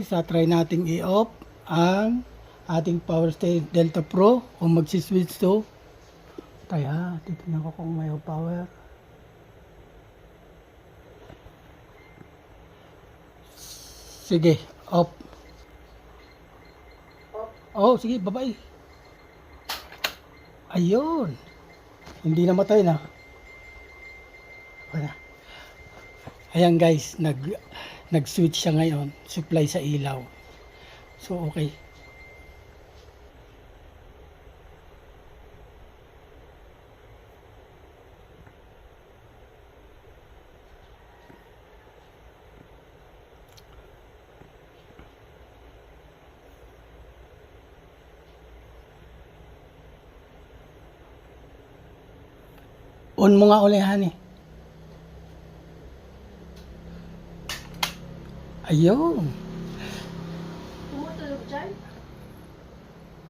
Try nating i-off ang ating power station Delta Pro kung magsiswitch to. Kaya titignan ko kung may power. Sige, off. Oh, sige, bye-bye. Ayun. Hindi namatay na. Wala. Ayan guys, nag-switch siya ngayon, supply sa ilaw. So okay. On mo nga uli, honey. Ayun. Tumutulog dyan?